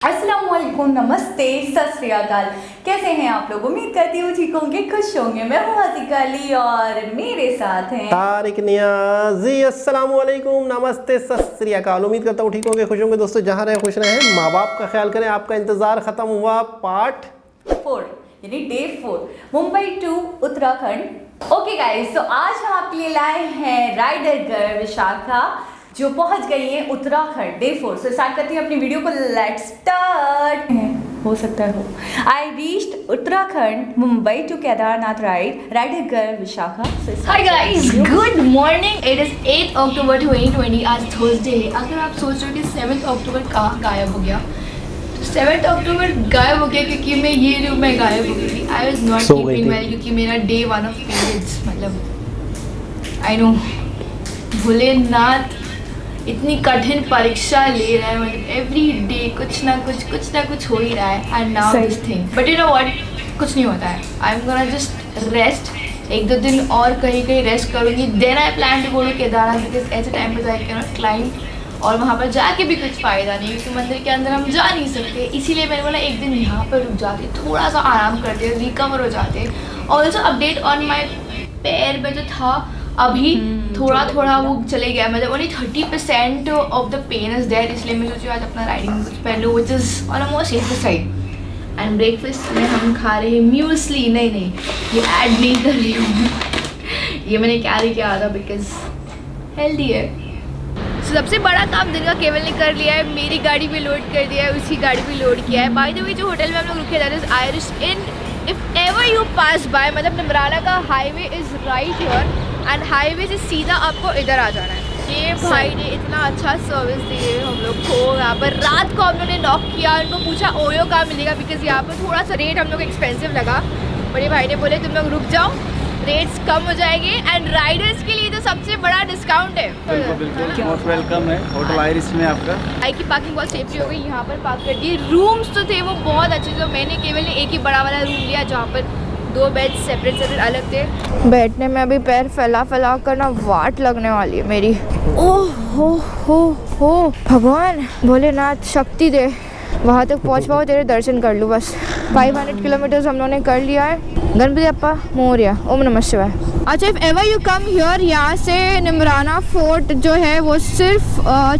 अस्सलामुअलैकुम, नमस्ते, सत श्री अकाल। कैसे हैं आप लोग? उम्मीद करती हूँ ठीक होंगे, खुश होंगे। मैं हूँ अतिका अली और मेरे साथ हैं तारिक नियाजी। अस्सलामुअलैकुम, नमस्ते, सत श्री अकाल। उम्मीद करता हूँ ठीक होंगे, खुश होंगे। दोस्तों जहाँ रहे खुश रहें, माँ बाप का ख्याल करें। आपका इंतज़ार ख़त्म हुआ पार्ट 4 यानी day 4 Mumbai to Uttarakhand. Okay guys, तो आज हम आपके लिए लाए हैं राइडर गर्ल विशाखा जो पहुंच गई है उत्तराखंड डे 4। से स्टार्ट करती हूँ अपनी वीडियो को। Let's start. हो सकता है हो। I reached Uttarakhand Mumbai to Kedarnath rider girl Vishakha. Hi guys, good morning. It is 8 October 2020। आज थर्सडे है। अगर आप सोच रहे हो कि 7 अक्टूबर कहाँ गायब हो गया, तो 7 अक्टूबर गायब हो गया क्योंकि मैं ये रूम में गायब हो गई थी। I was not keeping well क्योंकि मेरा डे 1 ऑफ पीरियड्स, मतलब आई नो भोलेनाथ इतनी कठिन परीक्षा ले रहा है, मतलब एवरी डे कुछ ना कुछ हो ही रहा है। And now this thing, but you know what, कुछ नहीं होता है। I am gonna just rest 1-2 दिन और कहीं रेस्ट करूँगी। Then I plan to go to Kedarnath because ऐसे टाइम पर आई कैन नॉट क्लाइंब, और वहाँ पर जाके भी कुछ फ़ायदा नहीं क्योंकि मंदिर के अंदर हम जा नहीं सकते। इसीलिए मैंने बोला एक दिन यहाँ पर रुक जाते, थोड़ा सा आराम करते, रिकवर हो जाते। ऑल्सो अपडेट ऑन माई पैर में जो था अभी थोड़ा वो चले गया, मतलब only 30% of the pain is there. इसलिए मैं सोची आज अपना राइडिंग कुछ पहलू which is on a more safe side. And breakfast में हम खा रहे हैं म्यूसली। नहीं ये ऐड नहीं कर रही हूँ ये मैंने कैरी किया था बिकॉज हेल्दी है। सबसे बड़ा काम दिन का केवल ने कर लिया है, मेरी गाड़ी भी लोड कर दिया है, उसकी गाड़ी भी लोड किया है। बाय द वे जो होटल में हम लोग रुके थे is Irish Inn. If ever you pass by, मतलब निमराना का highway is right here and highway से सीधा आपको इधर आ जाना है। ये भाई ने इतना अच्छा सर्विस दिए हम लोग को। यहाँ पर रात को हम लोगों ने नॉक किया, उनको पूछा ओयो कहाँ मिलेगा बिकॉज यहाँ पर थोड़ा सा रेट हम लोग एक्सपेंसिव लगा। और ये भाई ने बोले तुम लोग रुक जाओ, रेट्स कम हो जाएंगे। एंड राइडर्स के लिए तो सबसे बड़ा डिस्काउंट है। बिल्कुल मोस्ट वेलकम है होटल आयरिश में आपका। बाइक की पार्किंग बहुत सेफ्टी हो गई, यहाँ पर पार्क कर दिए। रूम्स तो थे वो बहुत अच्छे थे। मैंने केवल एक ही बड़ा वाला रूम लिया जहाँ पर 2 बेड सेपरेट अलग थे। बैठने में अभी पैर फैला कर ना वाट लगने वाली है मेरी। ओह हो भगवान भोलेनाथ शक्ति दे, वहाँ तक पहुँच पाओ, तेरे दर्शन कर लूँ बस। 500 किलोमीटर्स हम लोगों ने कर लिया है। गणपति अप्पा मोरिया, ओम नमः शिवाय। अच्छा, if ever you come here, यहाँ से निमराना फोर्ट जो है वो सिर्फ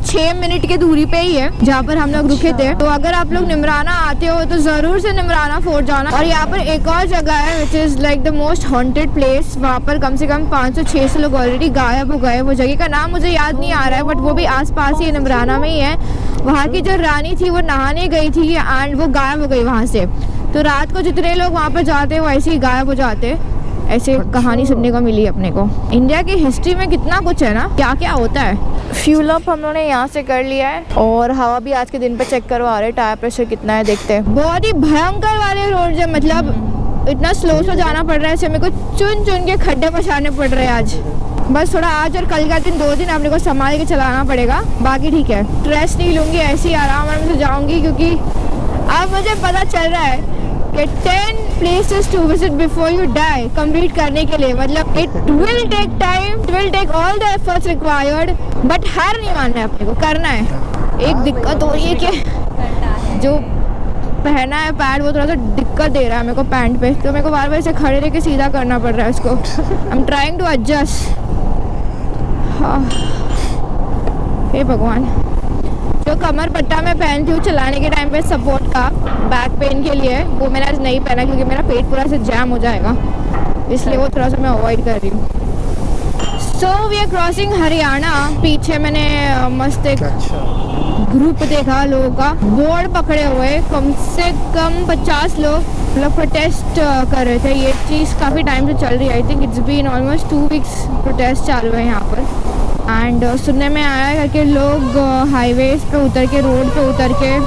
6 मिनट की दूरी पे ही है जहाँ पर हम लोग रुके थे। तो अगर आप लोग निमराना आते हो तो जरूर से निमराना फोर्ट जाना। और यहाँ पर एक और जगह है which is like the most haunted place. वहाँ पर कम से कम 500-600 लोग ऑलरेडी गायब हो गए। वो जगह का नाम मुझे याद नहीं आ रहा है, बट वो भी आसपास ही निमराना में ही है। वहाँ की जो रानी थी वो नहाने गई थी एंड वो गायब हो गई वहाँ से। तो रात को जितने लोग वहाँ पर जाते वो ऐसे ही गायब हो जाते। ऐसे कहानी सुनने को मिली अपने को। इंडिया की हिस्ट्री में कितना कुछ है ना, क्या क्या होता है। फ्यूल अप हम लोगों ने यहाँ से कर लिया है और हवा भी आज के दिन पे चेक करवा रहे हैं, टायर प्रेशर कितना है देखते हैं। बहुत ही भयंकर वाले रोड है, मतलब इतना स्लो जाना पड़ रहा है। मेरे को चुन के खड्डे पछाड़ने पड़ रहे हैं आज। बस थोड़ा आज और कल का दिन 2 दिन अपने को संभाल के चलाना पड़ेगा, बाकी ठीक है। स्ट्रेस नहीं लूँगी, ऐसे ही आराम से जाऊँगी क्योंकि अब मुझे पता चल रहा है कि 10 places to visit before you die complete करने के लिए, मतलब it will take time, it will take all the efforts required, but हार नहीं मानना है, अपने को करना है। एक दिक्कत हो रही है कि जो पहना है पैंट वो थोड़ा सा दिक्कत दे रहा है मेरे को पैंट पे, तो मेरे को बार ऐसे खड़े रह के सीधा करना पड़ रहा है उसको। I am trying to adjust. हे भगवान, जो कमर पट्टा मैं पहनती हूँ चलाने के टाइम पे सपोर्ट का बैक पेन के लिए, वो मैंने आज नहीं पहना क्योंकि मेरा पेट पूरा से जैम हो जाएगा, इसलिए वो थोड़ा सा मैं अवॉइड कर रही हूँ। So we are crossing Haryana. पीछे मैंने मस्त एक ग्रुप देखा लोगों का, बोर्ड पकड़े हुए, कम से कम 50 लोग मतलब प्रोटेस्ट कर रहे थे। ये चीज़ काफ़ी टाइम से चल रही है। I think it's been almost 2 weeks protest चालू है यहाँ पर। एंड सुनने में आया है कि लोग हाईवेज पे उतर के, रोड पे उतर के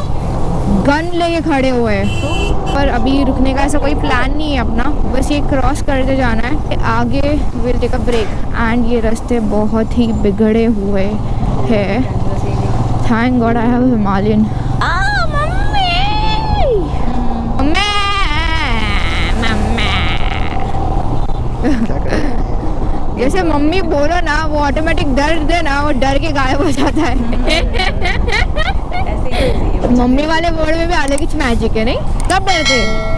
गन लेके खड़े हुए हैं। पर अभी रुकने का ऐसा कोई प्लान नहीं है अपना, बस ये क्रॉस करते जाना है। आगे will take a break. And ये रास्ते बहुत ही बिगड़े हुए हैं। Thank God I have Himalayan. जैसे मम्मी बोलो ना, वो ऑटोमेटिक दर्द है ना, वो डर के गायब हो जाता है। ऐसे ही मम्मी वाले वर्ड में भी अलग ही मैजिक है, नहीं? कब डरते?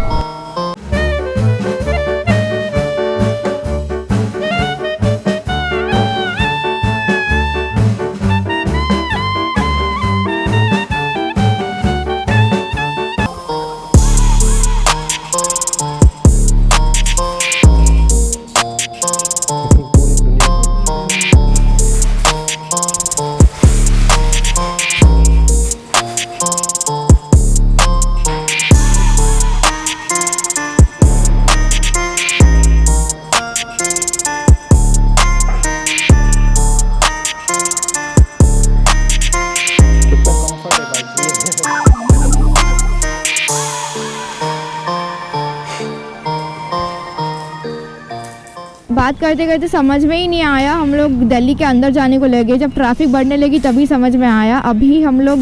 बात करते करते समझ में ही नहीं आया, हम लोग दिल्ली के अंदर जाने को लगे। जब ट्रैफिक बढ़ने लगी तभी समझ में आया। अभी हम लोग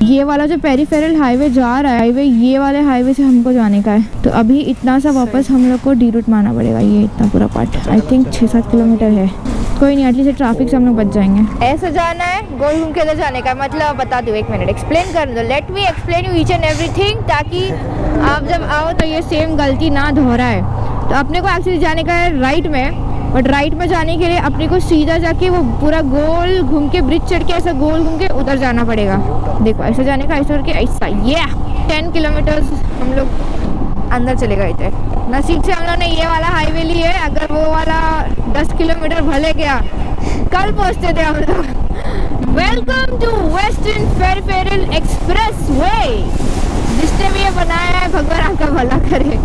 ये वाला जो पेरिफेरल हाईवे जा रहा है, हाईवे ये वाले हाईवे से हमको जाने का है। तो अभी इतना सा वापस हम लोग को डी रूट मारना पड़ेगा। ये इतना पूरा पार्ट आई थिंक 6-7 किलोमीटर है। कोई नहीं, एटलीस्ट ट्रैफिक से हम लोग बच जाएंगे। ऐसे जाना है, गोल घूम के इधर जाने का मतलब बता दो, 1 मिनट एक्सप्लेन कर दो। Let me explain you each and everything, ताकि आप जब आओ तो ये सेम गलती ना दोहराए। तो अपने को एक्चुअली जाने का है राइट में, बट राइट में जाने के लिए अपने को सीधा जाके वो पूरा गोल घूम के ब्रिज चढ़ के ऐसा गोल घूम के उधर जाना पड़ेगा। देखो ऐसे जाने का, ऐसा करके ऐसा। ये 10 किलोमीटर हम लोग अंदर चले गए थे। नसीब से हम लोग ने ये वाला हाईवे ली है, अगर वो वाला 10 किलोमीटर भले गया कल पहुँचते थे हम लोग। Welcome to Western Peripheral Expressway. जिसने भी ये बनाया है भगवान आपका भला करे।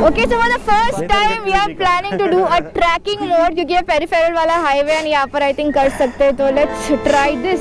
Okay, so for the first time we are planning to do a trekking mode, क्योंकि ये पेरिफेरल वाला हाईवे है, यहाँ पर आई थिंक कर सकते हैं। तो let's try this.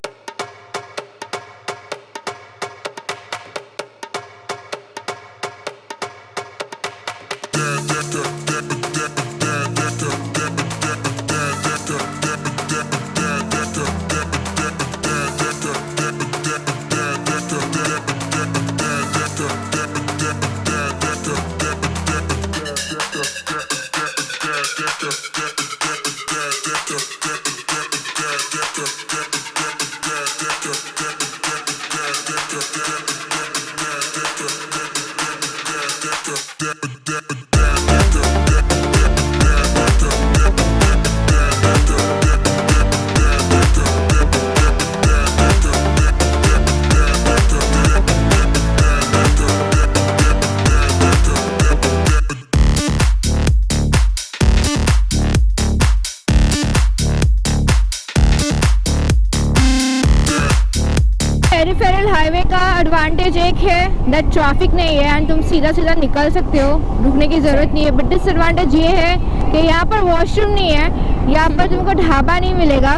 Peripheral highway का एडवांटेज एक है दैट ट्रैफिक नहीं है एंड तुम सीधा सीधा निकल सकते हो, रुकने की ज़रूरत नहीं है। बट डिसएडवांटेज ये है कि यहाँ पर वॉशरूम नहीं है, यहाँ पर तुमको ढाबा नहीं मिलेगा,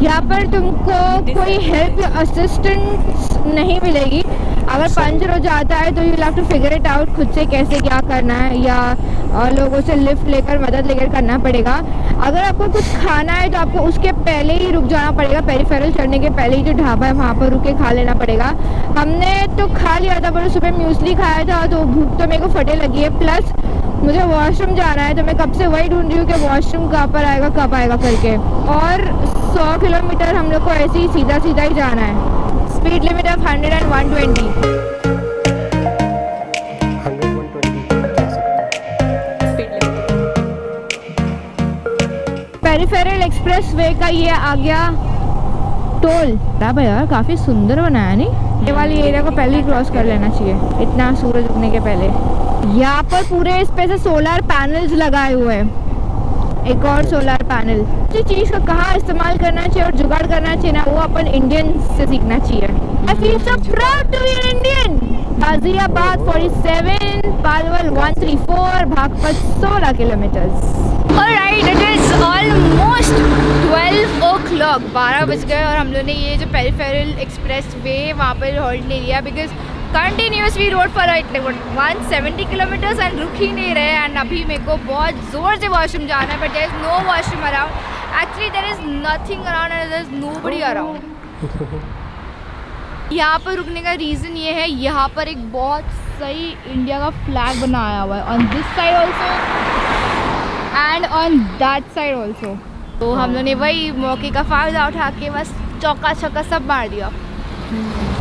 यहाँ पर तुमको कोई हेल्प या असिस्टेंस नहीं मिलेगी। अगर पंचर हो जाता है तो you will have to figure it out खुद से कैसे क्या करना है, या लोगों से लिफ्ट लेकर मदद लेकर करना पड़ेगा। अगर आपको कुछ खाना है तो आपको उसके पहले ही रुक जाना पड़ेगा, पेरिफेरल चढ़ने के पहले ही जो ढाबा है वहाँ पर रुक के खा लेना पड़ेगा। हमने तो खा लिया था, पर सुबह म्यूसली खाया था तो भूख तो मेरे को फटे लगी है। प्लस मुझे वॉशरूम जाना है, तो मैं कब से वही ढूंढ रही हूँ कि वॉशरूम कहाँ पर आएगा कब आएगा करके। और 100 किलोमीटर हम लोग को ऐसे ही सीधा सीधा ही जाना है। Speed limit of 100 and 120। Peripheral express way का ये आ गया टोल। भाई यार काफ़ी सुंदर बनाया नहीं? ये वाली एरिया को पहले ही क्रॉस कर लेना चाहिए, इतना सूरज उगने के पहले। यहाँ पर पूरे इस पे से सोलर पैनल्स लगाए हुए हैं, एक और सोलर पैनल। जिस चीज़ को कहाँ इस्तेमाल करना चाहिए और जुगाड़ करना चाहिए ना, वो अपन इंडियन से सीखना चाहिए। I feel so proud to be an Indian. Ghaziabad 47, पालवल 134, भागपत 16 kilometres. Alright, it is almost 12 o'clock, 12 बज गए और हम लोग ने ये जो पेरिफेरल एक्सप्रेस वे वहाँ पर हॉल्ट ले लिया, because continuously road for 170 kilometres and रुक ही नहीं रहे। एंड अभी मेरे को बहुत ज़ोर से वॉशरूम जाना है, but there is no washroom around. Actually there is nothing around and there is nobody around. यहाँ पर रुकने का रीज़न ये है, यहाँ पर एक बहुत सही इंडिया का फ्लैग बनाया हुआ है, on this side also and on that side also. तो हम लोग ने वही मौके का फ़ायदा उठा के बस चौका छक्का सब मार दिया।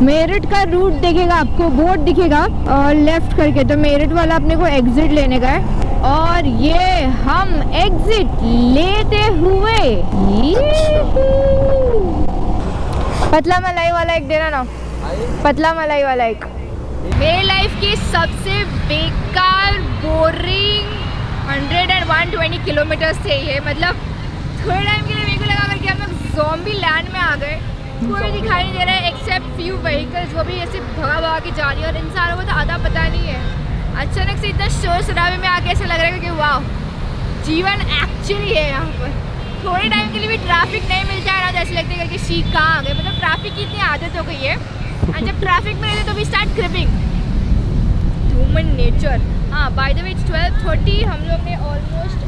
मेरठ का रूट देखेगा आपको, बोर्ड दिखेगा और लेफ्ट करके, तो मेरठ वाला अपने को एग्जिट लेने का है। और ये हम एग्जिट लेते हुए पतला मलाई वाला एक देना ना, पतला मलाई वाला एक। मेरी लाइफ की सबसे बेकार बोरिंग 101 किलोमीटर थे ये। मतलब थोड़े टाइम के लिए मेरे को लगा करके हम लोग ज़ॉम्बी लैंड में आ गए। कोई दिखाई नहीं दे रहा है एक्सेप्ट फ्यू व्हीकल्स, वो भी ऐसे भगा भगा के जा रही है और इंसानों को तो आधा पता नहीं है। अचानक से इतना शोर शराबे में आके ऐसा लग रहा है कि वाह जीवन एक्चुअली है यहाँ पर। थोड़े टाइम के लिए भी ट्रैफिक नहीं मिलता है ना, जैसे लगता है कि शी कहाँ आ गए। मतलब ट्रैफिक की इतनी आदत हो गई है और जब ट्रैफिक में रहते तो we start creeping human nature. हाँ, बाय द वे 12:30 हम लोग ने ऑलमोस्ट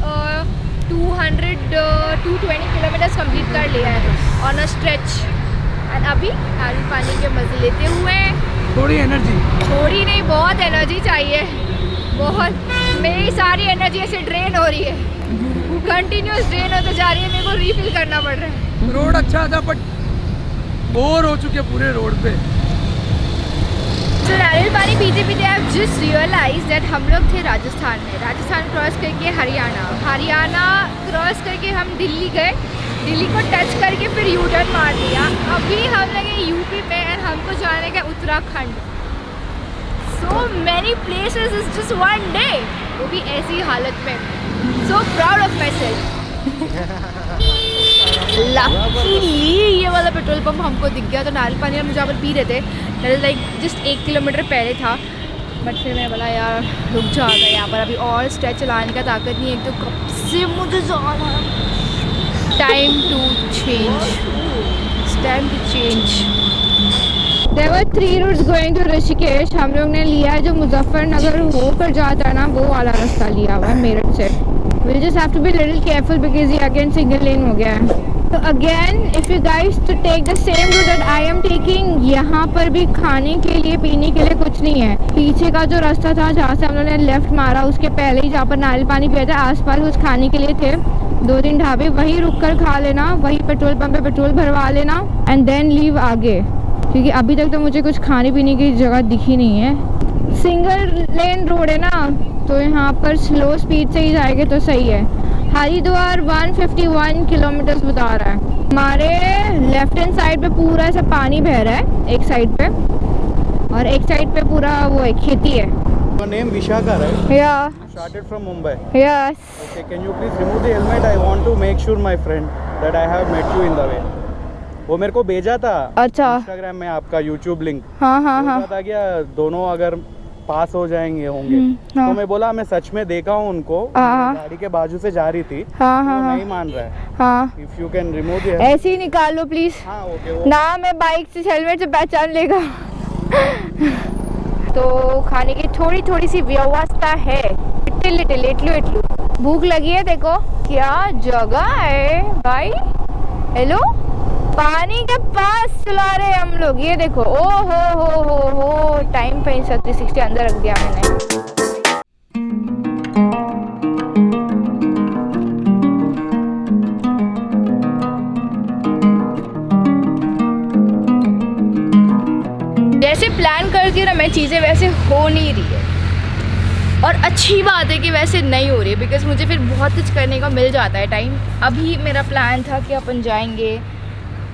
220 किलोमीटर्स कंप्लीट कर लिया है ऑन अ स्ट्रेच। एंड अभी नारियल पानी के मज़े लेते हुए, थोड़ी एनर्जी, थोड़ी नहीं बहुत एनर्जी चाहिए, बहुत। मेरी सारी एनर्जी ऐसे ड्रेन हो रही है, कंटिन्यूस ड्रेन होते जा रही है, मेरे को रीफिल करना पड़ रहा है। रोड अच्छा था बट बोर हो चुके पूरे रोड पे। तो नारियल पानी पीते पीते आई जस्ट रियलाइज दैट हम लोग थे राजस्थान में। राजस्थान क्रॉस करके हरियाणा क्रॉस करके हम दिल्ली गए, दिल्ली को टच करके फिर यू टर्न मार दिया। अभी हम लगे यूपी में एंड हमको जाने का Uttarakhand. So many places is just one day, वो भी ऐसी हालत में। So proud of my self. Luckily ये वाला पेट्रोल पंप हमको दिख गया, तो नारियल पानी हम जहाँ पर पी रहे थे that is like just 1 kilometre पहले था। बट फिर मैंने बोला यार रुक जाएगा यहाँ पर, अभी और स्ट्रेच चलाने का ताकत नहीं है। एक तो कब से मुझे जाना, time to change, time to change. There were 3 routes going to Rishikesh. हम लोग ने लिया है जो मुजफ्फरनगर होकर जाता है ना, वो वाला रास्ता लिया हुआ है मेरठ से। We'll just have to be little careful because ये again single lane हो गया है। तो again if you guys to take the same route that I am taking, यहाँ पर भी खाने के लिए पीने के लिए कुछ नहीं है। पीछे का जो रास्ता था जहाँ से हम लोगों ने लेफ्ट मारा, उसके पहले ही जहाँ पर नारियल पानी पिया था, आसपास कुछ खाने के लिए थे 2-3 ढाबे, वहीं रुक कर खा लेना, वहीं पेट्रोल पंप पे पेट्रोल भरवा लेना एंड देन लीव आगे। क्योंकि अभी तक तो मुझे कुछ खाने पीने की जगह दिखी नहीं है। सिंगल लेन रोड है ना, तो यहाँ पर स्लो स्पीड से ही जाएंगे तो सही है। हरिद्वार 151 किलोमीटर बता रहा है। हमारे लेफ्ट हैंड साइड पे पूरा ऐसा पानी बह रहा है एक साइड पे, और एक साइड पे पूरा वो है खेती है। Your name Vishaka, right? Yeah. Started from Mumbai. Yes. Okay, can you please remove the helmet? I want to make sure my friend that I have met you in the way. वो मेरे को भेजा था अच्छा Instagram में आपका YouTube link. हाँ हाँ हाँ था क्या दोनों अगर पास हो जाएंगे होंगे हाँ। तो मैं बोला मैं सच में देखा हूँ उनको, गाड़ी के बाजू से जा रही थी। हाँ वो हाँ नहीं मान रहा है। हाँ, if you can remove the ऐसे ही निकाल लो प्लीज। हाँ ओके वो ना मैं बाइक से हेलमेट से पहचान लेगा। तो खाने की थोड़ी थोड़ी सी व्यवस्था है, इटलू। भूख लगी है, देखो क्या जगह है भाई। हेलो, पानी के पास चला रहे हम लोग, ये देखो। ओ हो टाइम पे 360 अंदर रख दिया मैंने। जैसे प्लान करती हूँ ना मैं, चीज़ें वैसे हो नहीं रही है। और अच्छी बात है कि वैसे नहीं हो रही है, बिकॉज मुझे फिर बहुत कुछ करने का मिल जाता है टाइम। अभी मेरा प्लान था कि अपन जाएंगे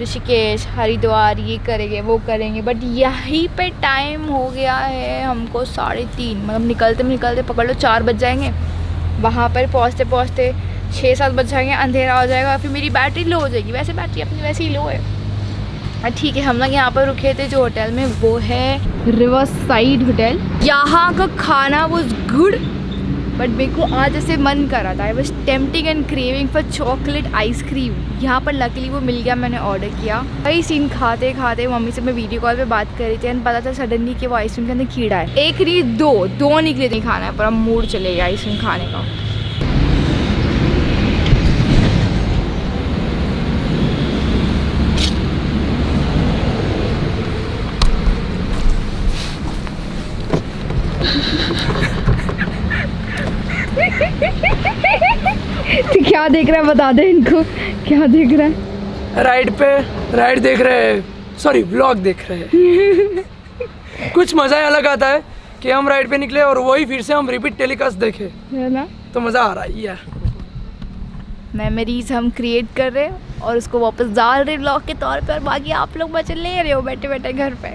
ऋषिकेश, हरिद्वार, ये करेंगे वो करेंगे, बट यहीं पे टाइम हो गया है हमको 3:30। मतलब निकलते पकड़ लो 4 बज जाएंगे। वहाँ पर पहुँचते 6-7 बज जाएंगे, अंधेरा हो जाएगा, फिर मेरी बैटरी लो हो जाएगी। वैसे बैटरी अपनी वैसे ही लो है। ठीक है, हम लोग यहाँ पर रुके थे जो होटल में, वो है रिवर साइड होटल। यहाँ का खाना वॉज गुड, बट मेरे को आज ऐसे मन कर रहा था, I was tempting and craving for chocolate ice cream. यहाँ पर लकीली वो मिल गया, मैंने ऑर्डर किया। कई सीन खाते खाते मम्मी से मैं वीडियो कॉल पे बात कर रही थी एंड पता था सडनली कि वो आइसक्रीम के अंदर कीड़ा है। एक नहीं दो निकले नहीं खाना है, पर अब मूड चलेगा आइसक्रीम खाने का। तो क्या देख रहा है, बता दे इनको क्या देख रहा है। राइड देख रहे हैं सॉरी व्लॉग देख रहे हैं। कुछ मज़ा ही अलग आता है कि हम राइड पे निकले और वही फिर से हम रिपीट टेलीकास्ट देखे, है ना। तो मज़ा आ रहा है यार। मेमोरीज हम क्रिएट कर रहे हैं और उसको वापस डाल रहे व्लॉग के तौर पर। बाकी आप लोग मजे ले रहे हो बैठे बैठे घर पे।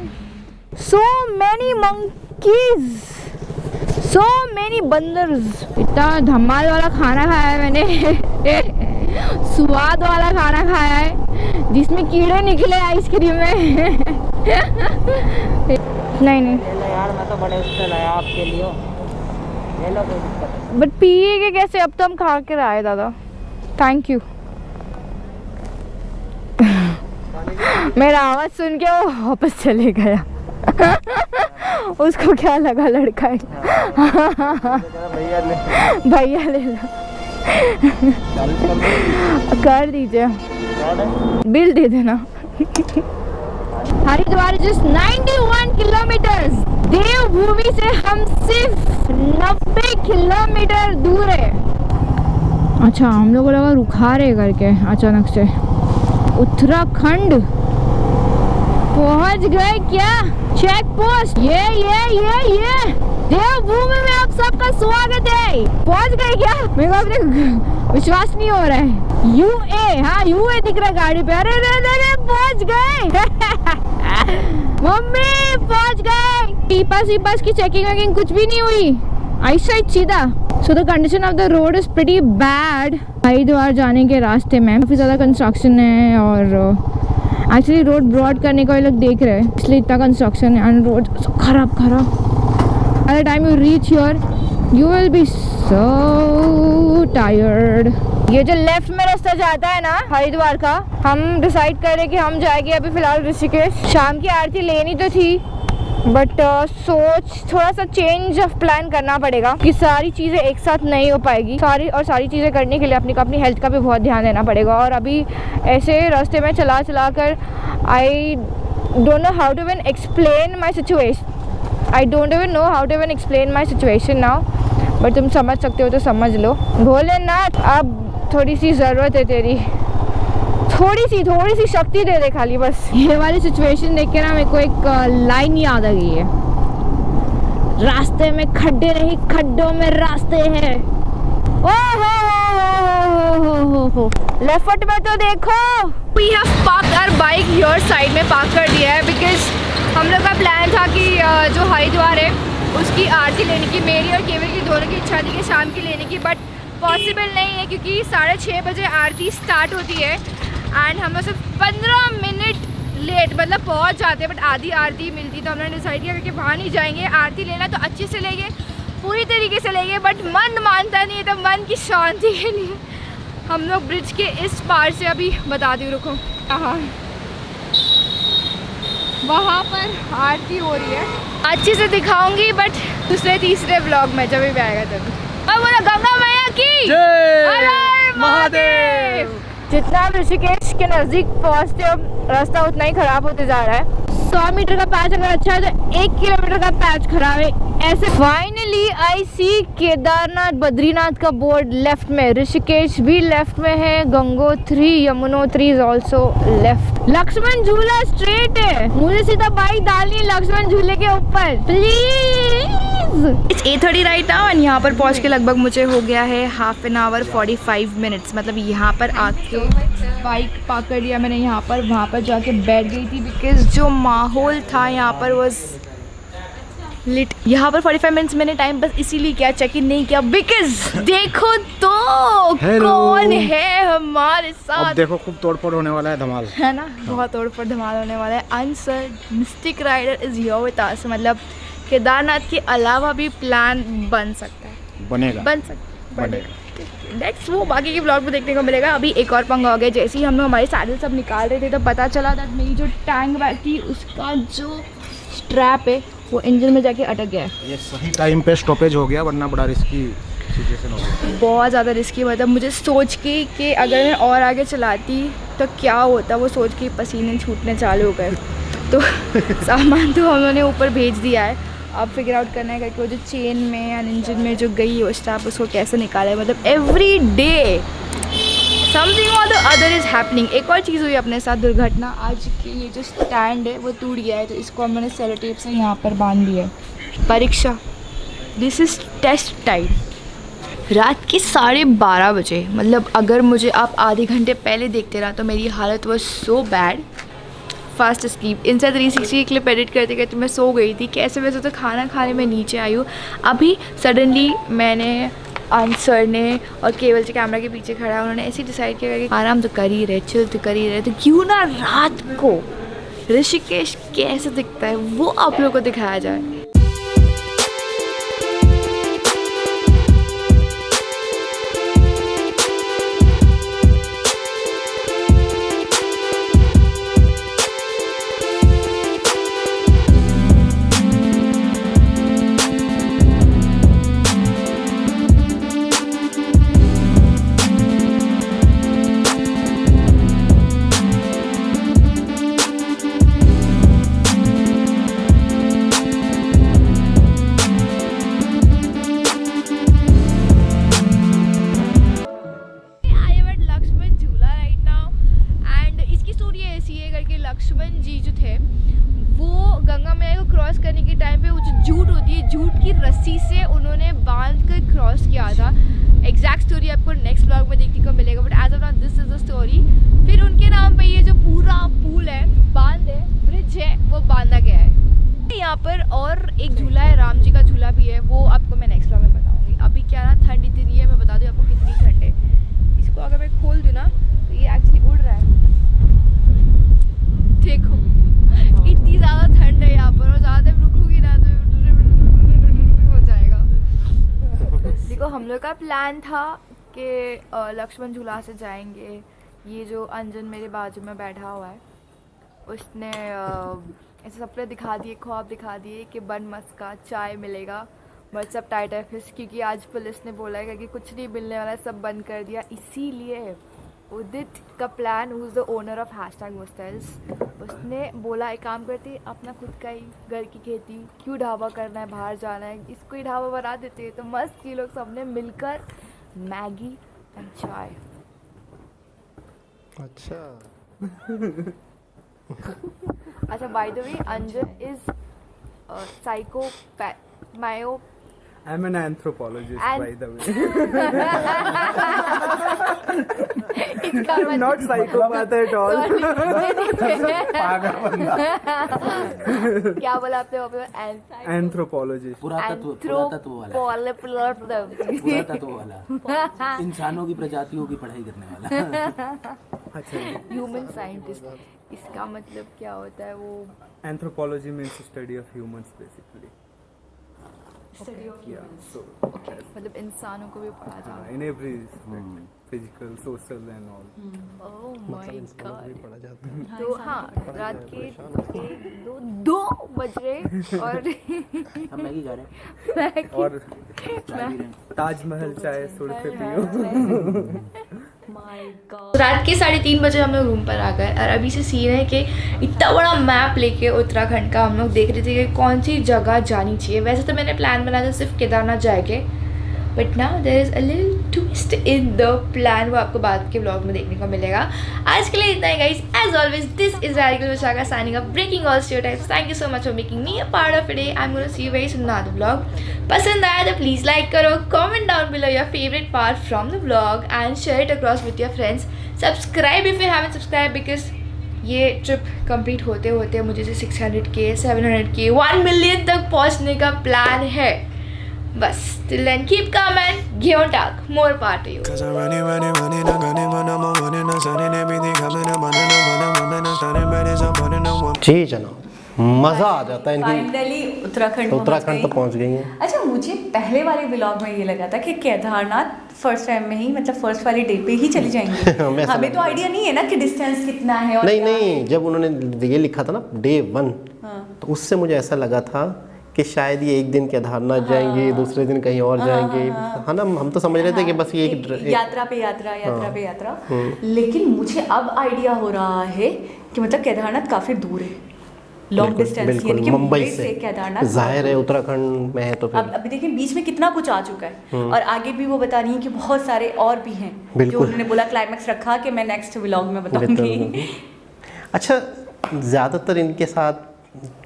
So many monkeys, so many बंदर्स। इतना धमाल वाला खाना खाया है मैंने स्वाद वाला खाना खाया है जिसमें कीड़े निकले आइसक्रीम में। नहीं यार मैं तो बड़े उससे लाया आपके लिए, ले लो कोई दिक्कत नहीं। बट पिएगे कैसे? अब तो हम खा के आए दादा। Thank you. मेरा आवाज़ सुन के वो वापस चले गया। उसको क्या लगा लड़का है। भैया ले लो। कर दीजिए, बिल दे देना। Haridwar just 91 kilometre. देवभूमि से हम सिर्फ 90 किलोमीटर दूर है। अच्छा, हम लोगों को लगा रुखा रहे करके अचानक से। उत्तराखंड पहुंच गए क्या? Check post. ये देवभूमि में आप सबका स्वागत है। पहुंच गए क्या? मेरे को अपने विश्वास नहीं हो रहा है। यूए, हाँ यूए दिख रहा है गाड़ी पे। अरे पहुंच गए। मम्मी पहुंच गए। पास की चेकिंग वेकिंग कुछ भी नहीं हुई, ऐसा ही सीधा। So the condition of the road is pretty bad. Haridwar जाने के रास्ते में काफ़ी ज़्यादा कंस्ट्रक्शन है और एक्चुअली रोड ब्रॉड करने का ये लोग देख रहे हैं, इसलिए इतना कंस्ट्रक्शन है एंड रोड खराब। By the time you reach here, you will be so tired. ये जो लेफ्ट में रास्ता जाता है ना हरिद्वार का, हम डिसाइड कर रहे कि हम जाएंगे अभी फ़िलहाल ऋषिकेश। शाम की आरती लेनी तो थी बट सोच थोड़ा सा चेंज ऑफ प्लान करना पड़ेगा कि सारी चीज़ें एक साथ नहीं हो पाएगी। सारी चीज़ें करने के लिए अपनी हेल्थ का भी बहुत ध्यान देना पड़ेगा। और अभी ऐसे रास्ते में चला कर I don't know how to even explain my situation. I don't even know how to even explain my situation now, but तुम समझ सकते हो तो समझ लो। भोलेनाथ अब थोड़ी सी ज़रूरत है तेरी, थोड़ी सी शक्ति दे दे खाली बस। ये वाली सिचुएशन देख के ना मेरे को एक लाइन याद आ गई है, रास्ते में खड्डे नहीं खड्डों में रास्ते हैं। हो लेफ्ट फुट में तो देखो। We have parked our bike your side में पार्क कर दिया है बिकॉज हम लोग का प्लान था कि जो हरिद्वार है उसकी आरती लेने की, मेरी और केवल की दोनों की इच्छा थी कि शाम की लेने की, बट पॉसिबल नहीं है क्योंकि 6:30 बजे आरती स्टार्ट होती है एंड हम लोग सिर्फ 15 मिनट लेट मतलब पहुंच जाते हैं, बट आधी आरती मिलती। तो हमने डिसाइड किया कि वहाँ नहीं जाएंगे, आरती लेना तो अच्छे से लेंगे, पूरी तरीके से लेंगे, बट मन मानता नहीं है। तो मन की शांति के लिए हम लोग ब्रिज के इस पार से अभी बता दी, रुको वहाँ पर आरती हो रही है, अच्छे से दिखाऊंगी बट दूसरे तीसरे ब्लॉग में जब भी आएगा तभी। अब बोला गंगा मैया की जय, महादेव। जितना ऋषिकेश के नज़दीक पहुँचते हो रास्ता उतना ही ख़राब होते जा रहा है। 100 मीटर का पैच अगर अच्छा है तो 1 किलोमीटर का पैच खराब है ऐसे। Finally I see Kedarnath Badrinath का बोर्ड लेफ्ट में, ऋषिकेश भी लेफ्ट में है, Gangotri Yamunotri is also left. Lakshman Jhula straight है, मुझे सीधा बाइक डालनी है लक्ष्मण झूले के ऊपर please. It's 8:30 right now and यहाँ पर पहुँच के लगभग मुझे हो गया है हाफ एन आवर 45 मिनट्स। मतलब यहाँ पर आके बाइक पार्क कर लिया मैंने यहाँ पर, वहाँ पर जाके बैठ गई थी बिकॉज जो माहौल था यहाँ पर वॉज लिट। यहाँ पर 45 मिनट्स मैंने टाइम बस इसीलिए किया, चेक इन नहीं किया बिकॉज देखो तो कौन है हमारे साथ। अब देखो खूब तोड़फोड़ होने वाला है, धमाल है ना, बहुत तोड़फोड़ धमाल होने वाला है। Ansar mystic rider is here with us. मतलब केदारनाथ के अलावा भी प्लान बन सकता है, बन सकता है। नेक्स्ट वो बाकी के ब्लॉग में देखने को मिलेगा। अभी एक और पंगा हो गया, जैसे ही हम लोग हमारे सैडल सब निकाल रहे थे तो पता चला दैट मेरी जो टैंक बैग थी उसका जो स्ट्रैप है वो इंजन में जाके अटक गया है। ये सही टाइम पे स्टॉपेज हो गया, वरना बड़ा रिस्की सिचुएशन हो गया, बहुत ज़्यादा रिस्की। मतलब मुझे सोच के कि अगर मैं और आगे चलाती तो क्या होता, वो सोच के पसीने छूटने चालू हो गए। तो सामान तो हम लोगों ने ऊपर भेज दिया है, अब फिगर आउट करना है कि वो जो चेन में या इंजन में जो गई है वो स्ट्रैप उसको कैसे निकाला है। मतलब एवरी डे समथिंग और द अदर इज़ हैपनिंग। एक और चीज़ हुई अपने साथ दुर्घटना। आज के ये जो स्टैंड है वो टूट गया है, तो इसको मैंने सेलो टेप से यहाँ पर बांध दिया है। परीक्षा, दिस इज़ टेस्ट टाइम। रात के 12:30 बजे, मतलब अगर मुझे आप आधे घंटे पहले देखते रहा तो मेरी हालत was so bad. Fast sleep. Insta 360 की क्लिप एडिट करते करते मैं सो गई थी। कैसे वैसे तो खाना खाने में नीचे आई हूँ। अभी सडनली मैंने आंसर ने और केवल से कैमरा के पीछे खड़ा है, उन्होंने ऐसे डिसाइड किया कि आराम तो कर ही रहे, चिल तो कर ही रहे, तो क्यों ना रात को ऋषिकेश कैसे दिखता है वो आप लोगों को दिखाया जाए। लक्ष्मण जी जो थे वो गंगा मैया को क्रॉस करने के टाइम पे वो जो जूट होती है, जूट की रस्सी से उन्होंने बांध कर क्रॉस किया था। एग्जैक्ट स्टोरी आपको नेक्स्ट व्लॉग में देखने को मिलेगा, but as of now this is the story. फिर उनके नाम पे ये जो पूरा पुल है, बांध है, ब्रिज है, वो बांधा गया है यहाँ पर। और एक झूला है, राम जी का झूला भी है, वो आपको मैं नेक्स्ट व्लॉग में बताऊँगी। अभी क्या ना ठंड इतनी है, मैं बता दूँ आपको कितनी ठंड है। इसको अगर मैं खोल दूँ ना तो ये एक्चुअली उड़ रहा है, देखो इतनी ज़्यादा ठंड है यहाँ पर, और ज़्यादा टाइम रुकूंगी ना तो हो जाएगा। देखो हम लोग का प्लान था कि लक्ष्मण झूला से जाएंगे। ये जो अंजन मेरे बाजू में बैठा हुआ है उसने ऐसे सपने दिखा दिए, ख्वाब दिखा दिए कि बन मस्का चाय मिलेगा, बट सब टाइट है फिश, क्योंकि आज पुलिस ने बोला है कि कुछ नहीं मिलने वाला, सब बंद कर दिया। इसीलिए उदित का plan, who is the owner of #मोस्टाइल्स, उसने बोला एक काम करते अपना खुद का ही घर की खेती, क्यों ढाबा करना है, बाहर जाना है, इसको ही ढाबा बना देते हैं। तो मस्त ये लोग सबने मिलकर मैगी एंड चाय। अच्छा अच्छा, by the way Anjan is psychopath, मायो I'm an anthropologist, by the way. इसका मतलब Not psychopath at all. क्या बोला आपने वहाँ पे? Anthropologist. पुरातत्व वाला, इंसानों की प्रजातियों की पढ़ाई करने वाला। Human scientist. इसका मतलब क्या होता है? वो Anthropology means the study of humans, basically. Study of Yeah. So मतलब इंसानों को भी पढ़ा जाता in every respect, physical, social, and all. है। Oh my God. पढ़ा जाता है। तो हाँ, रात के 2 बज रहे और हम मैगी खा रहे हैं, और चाय पी रहे हैं। ताजमहल चाय सुड़ते पियो। रात के 3:30 बजे हम लोग रूम पर आ गए, और अभी से सीन है कि इतना बड़ा मैप लेके उत्तराखंड का हम लोग देख रहे थे कि कौन सी जगह जानी चाहिए। वैसे तो मैंने प्लान बनाया था सिर्फ केदारनाथ जाएंगे, but now there is a little twist in the plan, वो आपको बाद के व्लॉग में देखने को मिलेगा। आज के लिए इतना ही guys, as always this is Radhika Vishakha signing off, breaking all stereotypes. Thank you so much for making me a part of it. I am gonna see you very soon in another vlog. पसंद आया तो please like करो, comment down below your favourite part from the vlog and share it across with your friends. Subscribe if you haven't subscribe, because ये trip complete होते होते मुझे से 600K 700K 1 million तक पहुंचने का प्लान है। बस till then keep calm and give on talk, more power to you. Cause I'm running, not gunning, but I'm on running, I'm sunning, everything coming up, running, starting ready, I'm running, I'm one. जी जनाब, मज़ा आ जाता है इनकी। Finally Uttarakhand तो पहुंच गई हैं। अच्छा, मुझे पहले वाले व्लॉग में ये लगा था कि केदारनाथ फर्स्ट टाइम में ही, मतलब फर्स्ट वाली डे पे ही चली जाएंगे। हमें तो आइडिया नहीं है ना कि डिस्टेंस कितना है। और नहीं, जब उन्होंने ये लिखा था ना Day 1, तो उससे मुझे ऐसा लगा था कि शायद ये एक दिन केदारनाथ जाएंगे, दूसरे दिन कहीं और जाएंगे, है ना। हम तो समझ रहे थे कि बस ये एक यात्रा पे यात्रा। लेकिन मुझे अब आइडिया हो रहा है कि मतलब केदारनाथ काफ़ी दूर है, लॉन्ग डिस्टेंस, यानी बिल्कुल कि मुंबई से केदारनाथ। जाहिर है उत्तराखंड में है तो अब फिर अभी देखिए बीच में कितना कुछ आ चुका है और आगे भी वो बता रही हैं कि बहुत सारे और भी हैं जो बिल्कुल। उन्होंने बोला क्लाइमैक्स रखा कि मैं नेक्स्ट व्लॉग में बताऊंगी। अच्छा, ज़्यादातर इनके साथ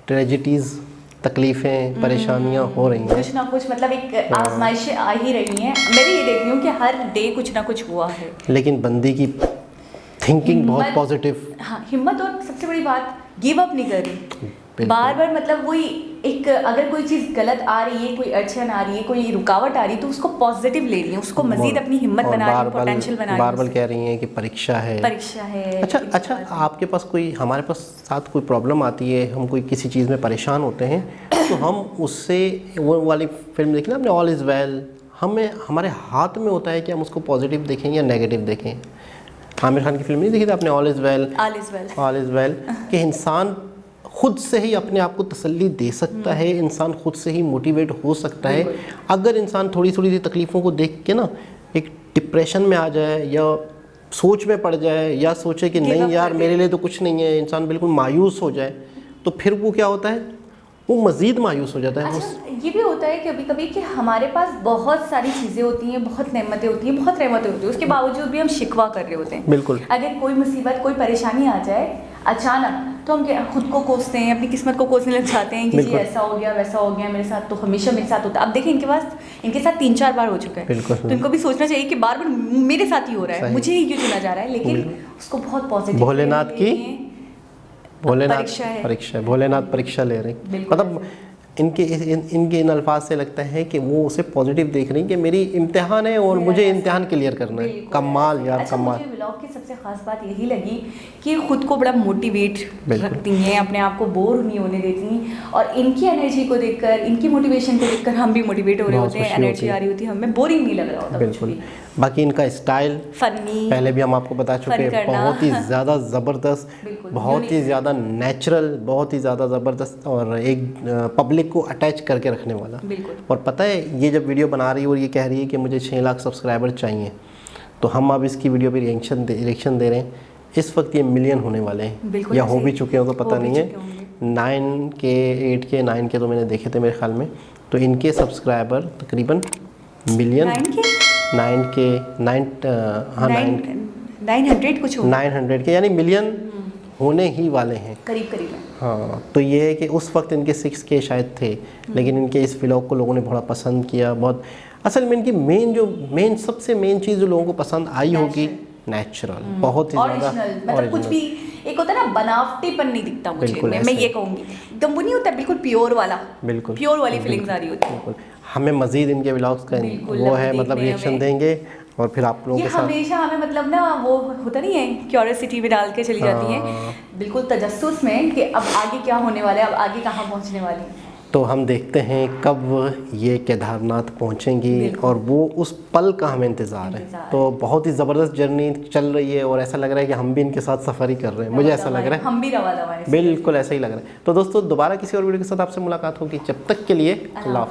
ट्रेजिडीज़, तकलीफ़ें, परेशानियाँ हो रही हैं। कुछ ना कुछ मतलब एक आजमाइशें आ ही रही हैं। मैं भी ये देख रही हूँ कि हर डे कुछ ना कुछ हुआ है। लेकिन बंदी की थिंकिंग बहुत हिम्मत- पॉजिटिव, हाँ, हिम्मत, और सबसे बड़ी बात गिव अप नहीं कर रही। बिल्कुल। बार बार मतलब वही एक, अगर कोई चीज़ गलत आ रही है, कोई अड़चन आ रही है, कोई रुकावट आ रही है, तो उसको पॉजिटिव ले रही है, उसको मजीद अपनी हिम्मत और बना रही है, बार-बार पोटेंशियल बना रही बार है। कह रही हैं कि परीक्षा है। परीक्षा है। अच्छा ये अच्छा, बात है। आपके पास कोई, हमारे पास साथ कोई प्रॉब्लम आती है, हम कोई किसी चीज़ में परेशान होते हैं तो हम उससे, वो वाली फिल्म देखी ना आपने, ऑल इज़ वेल, हमें हमारे हाथ में होता है कि हम उसको पॉजिटिव देखें या नेगेटिव देखें। आमिर खान की फिल्म नहीं देखी थी आपने, all is well? All is well. All is well कि इंसान खुद से ही अपने आप को तसल्ली दे सकता है, इंसान खुद से ही मोटिवेट हो सकता है। अगर इंसान थोड़ी थोड़ी सी तकलीफ़ों को देख के ना एक डिप्रेशन में आ जाए या सोच में पड़ जाए या सोचे कि नहीं यार मेरे लिए तो कुछ नहीं है, इंसान बिल्कुल मायूस हो जाए, तो फिर वो क्या होता है, वो मज़ीद मायूस हो जाता है। अच्छा, ये भी होता है कभी कभी कि हमारे पास बहुत सारी चीज़ें होती हैं, बहुत नेमतें होती हैं, बहुत रहमतें होती हैं, उसके बावजूद भी हम शिकवा कर रहे होते हैं। बिल्कुल। अगर कोई मुसीबत, कोई परेशानी आ जाए अचानक, तो हम खुद को कोसते हैं, अपनी किस्मत को कोसने लग जाते हैं कि जी बिल्कुल। ऐसा हो गया, वैसा हो गया, मेरे साथ तो हमेशा मेरे साथ होता है। अब देखिए इनके साथ 3-4 बार हो चुका है, बिल्कुल। तो इनको भी सोचना चाहिए कि बार बार मेरे साथ ही हो रहा है, सही। मुझे ही क्यों चुना जा रहा है, लेकिन उसको बहुत पॉजिटिव भोलेनाथ की भोलेनाथ परीक्षा है। परीक्षा, भोलेनाथ परीक्षा ले रहे हैं। बिल्कुल मतलब इनके इन अल्फाज से लगता है कि वो उसे पॉजिटिव देख रही हैं कि मेरी इम्तिहान है और मुझे इम्तिहान क्लियर करना है। बिल्कुल। कमाल यार, अच्छा, कमाल। मुझे व्लॉग की सबसे खास बात यही लगी कि खुद को बड़ा मोटिवेट बिल्कुल। रखती हैं, अपने आप को बोर नहीं होने देती, और इनकी एनर्जी को देखकर, इनकी मोटिवेशन को देखकर हम भी मोटिवेट हो रहे बहुत होते हैं, खुशी एनर्जी होती है। आ रही होती है, हमें बोरिंग नहीं लग रहा होता कुछ बिल्कुल। भी। बाकी इनका स्टाइल फनी, पहले भी हम आपको बता चुके फन हैं, करना। बहुत ही ज़्यादा ज़बरदस्त, बिल्कुल, बहुत ही unique। ज़्यादा नेचुरल, बहुत ही ज़्यादा ज़बरदस्त, और एक पब्लिक को अटैच करके रखने वाला। बिल्कुल। और पता है, ये जब वीडियो बना रही है और ये कह रही है कि मुझे 6 लाख सब्सक्राइबर चाहिए, तो हम अब इसकी वीडियो पे रिएक्शन दे रहे हैं। इस वक्त ये मिलियन होने वाले हैं, बिल्कुल या हो ऐसे भी ही। चुके हो तो हो पता भी नहीं है। चुके होंगे। 9K, 8K, 9K तो मैंने देखे थे मेरे ख्याल में। तो इनके सब्सक्राइबर तकरीबन मिलियन, 9K, 900 कुछ हो 900 के, यानी मिलियन होने ही वाले हैं। करीब करीब है। हाँ, तो ये है कि उस वक्त इनके 6K शायद थे, लेकिन इनके इस व्लॉग को लोगों ने बड़ा पसंद किया। बहुत, असल में इनकी सबसे मेन चीज़ जो लोगों को पसंद आई होगी, नेचुरल, बहुत ही ज़्यादा ओरिजिनल, मतलब कुछ भी एक होता है ना, बनावटीपन नहीं दिखता मुझे। बिल्कुल मैं ऐसे। ये कहूँगी एकदम वो नहीं होता, बिल्कुल प्योर वाला, बिल्कुल प्योर वाली फीलिंग्स आ रही होती है। बिल्कुल। हमें मज़ीद इनके व्लॉग्स का बिल्कुल, वो अब है, मतलब देखने रिएक्शन हमें। देंगे और फिर आप लोगों ये के साथ। हमेशा हमें मतलब ना वो होता नहीं है, क्यूरियोसिटी में डाल के चली जाती हाँ। है, बिल्कुल तजस्सुस में कि अब आगे क्या होने वाला है, अब आगे कहाँ पहुँचने वाली है। तो हम देखते हैं कब ये केदारनाथ पहुंचेंगी, बिल्कुल। और वो उस पल का हमें इंतज़ार है। तो बहुत ही ज़बरदस्त जर्नी चल रही है, और ऐसा लग रहा है कि हम भी इनके साथ सफ़र ही कर रहे हैं, मुझे ऐसा लग रहा है। हम भी रवा दवा हैं। बिल्कुल ऐसा ही लग रहा है। तो दोस्तों, दोबारा किसी और वीडियो के साथ आपसे मुलाकात होगी, जब तक के लिए अल्लाह हाफ़िज़।